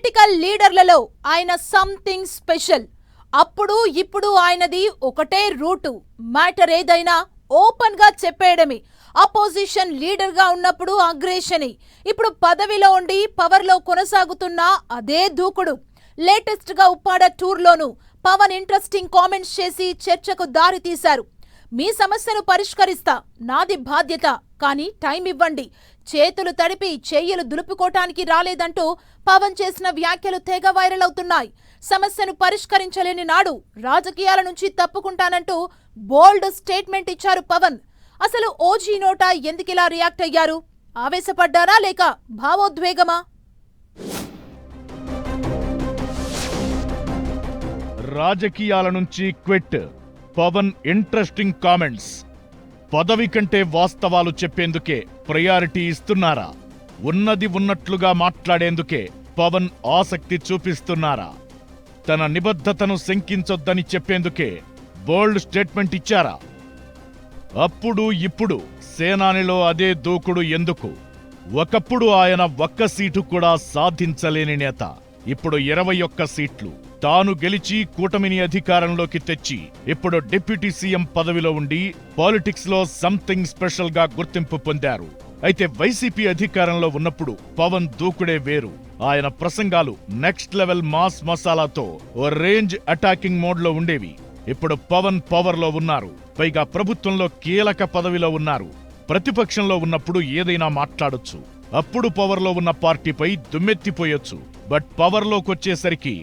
Political లీడర్లలో ఆయన something special. అప్పుడు ఇప్పుడు ఆయనది ఒకటే రూటు. మ్యాటర్ ఏదైనా ఓపెన్ గా చెప్పేయడమే. అపోజిషన్ లీడర్ గా ఉన్నప్పుడు అగ్రేషనే, ఇప్పుడు పదవిలో ఉండి పవర్ లో కొనసాగుతున్న అదే దూకుడు. లేటెస్ట్ గా ఉప్పాడ టూర్లోనూ పవన్ ఇంట్రెస్టింగ్ కామెంట్స్ చేసి చర్చకు దారి తీశారు. మీ సమస్యను పరిష్కరిస్తా, నాది బాధ్యత, కానీ టైం ఇవ్వండి, చేతులు తడిపి చెయ్యలు దులుపుకోటానికి రాలేదంటూ పవన్ చేసిన వ్యాఖ్యలు తెగ వైరల్ అవుతున్నాయి. సమస్యను పరిష్కరించలేని నాడు రాజకీయాల నుంచి తప్పుకుంటానంటూ బోల్డ్ స్టేట్మెంట్ ఇచ్చారు పవన్. అసలు ఓజీ నోటా ఎందుకిలా రియాక్ట్ అయ్యారు? ఆవేశపడ్డారా లేక భావోద్వేగమా? రాజకీయాల నుంచి క్విట్, పవన్ ఇంట్రెస్టింగ్ కామెంట్స్. పదవి కంటే వాస్తవాలు చెప్పేందుకే ప్రయారిటీ ఇస్తున్నారా? ఉన్నది ఉన్నట్లుగా మాట్లాడేందుకే పవన్ ఆసక్తి చూపిస్తున్నారా? తన నిబద్ధతను శంకించొద్దని చెప్పేందుకే బోల్డ్ స్టేట్మెంట్ ఇచ్చారా? అప్పుడు ఇప్పుడు సేనానిలో అదే దూకుడు ఎందుకు? ఒకప్పుడు ఆయన ఒక్క సీటు కూడా సాధించలేని నేత, ఇప్పుడు 21 సీట్లు. తాను గెలిచి కూటమిని అధికారంలోకి తెచ్చి ఇప్పుడు డిప్యూటీ సీఎం పదవిలో ఉండి పాలిటిక్స్ లో సంథింగ్ స్పెషల్ గా గుర్తింపు పొందారు. అయితే వైసీపీ అధికారంలో ఉన్నప్పుడు పవన్ దూకుడే వేరు. ఆయన ప్రసంగాలు నెక్స్ట్ లెవెల్ మాస్ మసాలాతో ఓ రేంజ్ అటాకింగ్ మోడ్ లో ఉండేవి. ఇప్పుడు పవన్ పవర్ లో ఉన్నారు, పైగా ప్రభుత్వంలో కీలక పదవిలో ఉన్నారు. ప్రతిపక్షంలో ఉన్నప్పుడు ఏదైనా మాట్లాడొచ్చు, అప్పుడు పవర్ లో ఉన్న పార్టీపై దుమ్మెత్తిపోయొచ్చు. బట్ పవర్ లోకొచ్చేసరికి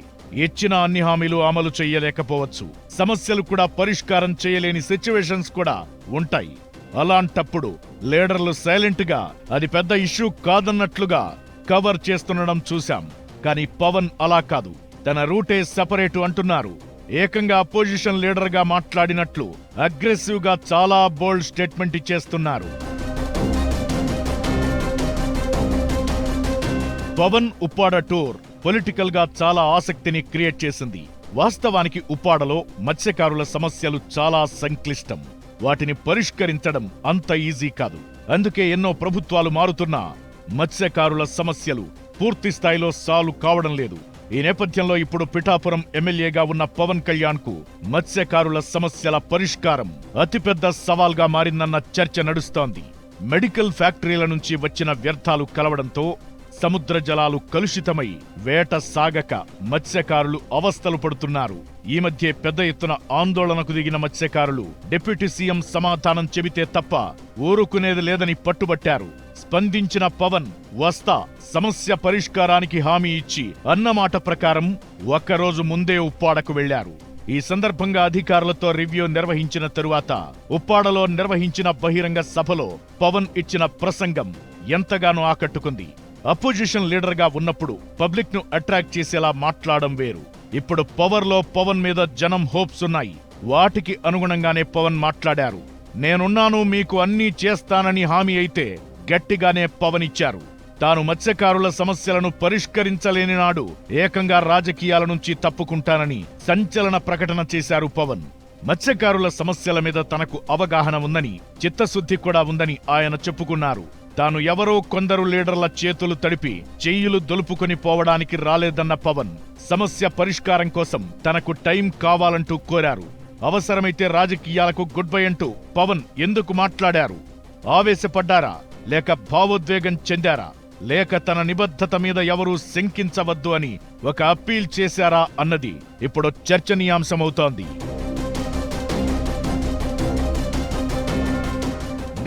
ఇచ్చిన అన్ని హామీలు అమలు చెయ్యలేకపోవచ్చు. సమస్యలు కూడా పరిష్కారం చేయలేని సిచ్యువేషన్స్ కూడా ఉంటాయి. అలాంటప్పుడు లీడర్లు సైలెంట్ గా అది పెద్ద ఇష్యూ కాదన్నట్లుగా కవర్ చేస్తుండడం చూశాం. కానీ పవన్ అలా కాదు, తన రూటే సెపరేటు అంటున్నారు. ఏకంగా అపోజిషన్ లీడర్ గా మాట్లాడినట్లు అగ్రెసివ్ గా చాలా బోల్డ్ స్టేట్మెంట్ ఇచ్చేస్తున్నారు. పవన్ ఉప్పాడ టూర్ పొలిటికల్ గా చాలా ఆసక్తిని క్రియేట్ చేసింది. వాస్తవానికి ఉప్పాడలో మత్స్యకారుల సమస్యలు చాలా సంక్లిష్టం. వాటిని పరిష్కరించడం అంత ఈజీ కాదు. అందుకే ఎన్నో ప్రభుత్వాలు మారుతున్నా మత్స్యకారుల సమస్యలు పూర్తి స్థాయిలో సాల్వ్ కావడం లేదు. ఈ నేపథ్యంలో ఇప్పుడు పిఠాపురం ఎమ్మెల్యేగా ఉన్న పవన్ కళ్యాణ్ కు మత్స్యకారుల సమస్యల పరిష్కారం అతిపెద్ద సవాల్గా మారిందన్న చర్చ నడుస్తోంది. మెడికల్ ఫ్యాక్టరీల నుంచి వచ్చిన వ్యర్థాలు కలవడంతో సముద్ర జలాలు కలుషితమై వేట సాగక మత్స్యకారులు అవస్థలు పడుతున్నారు. ఈ మధ్య పెద్ద ఎత్తున ఆందోళనకు దిగిన మత్స్యకారులు డిప్యూటీ సీఎం సమాధానం చెబితే తప్ప ఊరుకునేది లేదని పట్టుబట్టారు. స్పందించిన పవన్ వస్తా, సమస్య పరిష్కారానికి హామీ ఇచ్చి అన్నమాట ప్రకారం ఒక్కరోజు ముందే ఉప్పాడకు వెళ్లారు. ఈ సందర్భంగా అధికారులతో రివ్యూ నిర్వహించిన తరువాత ఉప్పాడలో నిర్వహించిన బహిరంగ సభలో పవన్ ఇచ్చిన ప్రసంగం ఎంతగానో ఆకట్టుకుంది. అపోజిషన్ లీడర్ గా ఉన్నప్పుడు పబ్లిక్ ను అట్రాక్ట్ చేసేలా మాట్లాడడం వేరు. ఇప్పుడు పవర్ లో పవన్ మీద జనం హోప్స్ ఉన్నాయి. వాటికి అనుగుణంగానే పవన్ మాట్లాడారు. నేనున్నాను, మీకు అన్నీ చేస్తానని హామీ అయితే గట్టిగానే పవన్ ఇచ్చారు. తాను మత్స్యకారుల సమస్యలను పరిష్కరించలేని నాడు ఏకంగా రాజకీయాల నుంచి తప్పుకుంటానని సంచలన ప్రకటన చేశారు పవన్. మత్స్యకారుల సమస్యల మీద తనకు అవగాహన ఉందని, చిత్తశుద్ధి కూడా ఉందని ఆయన చెప్పుకున్నారు. తాను ఎవరో కొందరు లీడర్ల చేతులు తడిపి చెయ్యులు దొలుపుకొని పోవడానికి రాలేదన్న పవన్ సమస్య పరిష్కారం కోసం తనకు టైం కావాలంటూ కోరారు. అవసరమైతే రాజకీయాలకు గుడ్ బై అంటూ పవన్ ఎందుకు మాట్లాడారు? ఆవేశపడ్డారా లేక భావోద్వేగం చెందారా లేక తన నిబద్ధత మీద ఎవరూ శంకించవద్దు అని ఒక అప్పీల్ చేశారా అన్నది ఇప్పుడు చర్చనీయాంశమవుతోంది.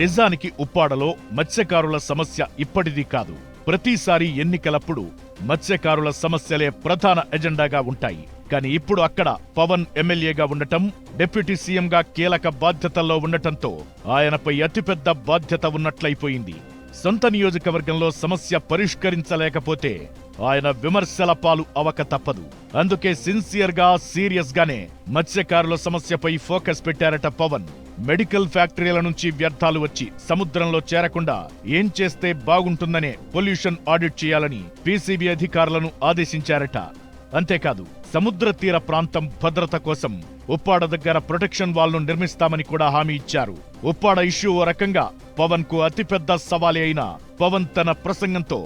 నిజానికి ఉప్పాడలో మత్స్యకారుల సమస్య ఇప్పటిది కాదు. ప్రతిసారి ఎన్నికలప్పుడు మత్స్యకారుల సమస్యలే ప్రధాన ఎజెండాగా ఉంటాయి. కానీ ఇప్పుడు అక్కడ పవన్ ఎమ్మెల్యేగా ఉండటం, డిప్యూటీ సీఎంగా కీలక బాధ్యతల్లో ఉండటంతో ఆయనపై అతిపెద్ద బాధ్యత ఉన్నట్లయిపోయింది. సొంత నియోజకవర్గంలో సమస్య పరిష్కరించలేకపోతే ఆయన విమర్శల పాలు అవక తప్పదు. అందుకే సిన్సియర్ గా, సీరియస్ గానే మత్స్యకారుల సమస్యపై ఫోకస్ పెట్టారట పవన్. మెడికల్ ఫ్యాక్టరీల నుంచి వ్యర్థాలు వచ్చి సముద్రంలో చేరకుండా ఏం చేస్తే బాగుంటుందనే పొల్యూషన్ ఆడిట్ చేయాలని పీసీబీ అధికారులను ఆదేశించారట. అంతేకాదు, సముద్ర తీర ప్రాంతం భద్రత కోసం ఉప్పాడ దగ్గర ప్రొటెక్షన్ వాల్ ను నిర్మిస్తామని కూడా హామీ ఇచ్చారు. ఉప్పాడ ఇష్యూ ఓ రకంగా పవన్ కు అతిపెద్ద సవాలే అయినా పవన్ తన ప్రసంగంతో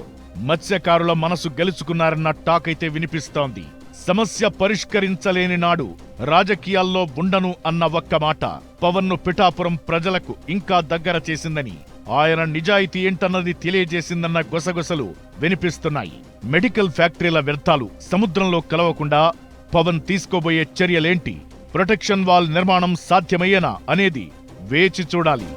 మత్స్యకారుల మనసు గెలుచుకున్నారన్న టాక్ అయితే వినిపిస్తోంది. సమస్య పరిష్కరించలేని నాడు రాజకీయాల్లో ఉండను అన్న ఒక్క మాట పవన్ను పిఠాపురం ప్రజలకు ఇంకా దగ్గర చేసిందని, ఆయన నిజాయితీ ఏంటన్నది తెలియజేసిందన్న గుసగుసలు వినిపిస్తున్నాయి. మెడికల్ ఫ్యాక్టరీల వ్యర్థాలు సముద్రంలో కలవకుండా పవన్ తీసుకోబోయే చర్యలేంటి? ప్రొటెక్షన్ వాల్ నిర్మాణం సాధ్యమయ్యేనా అనేది వేచి చూడాలి.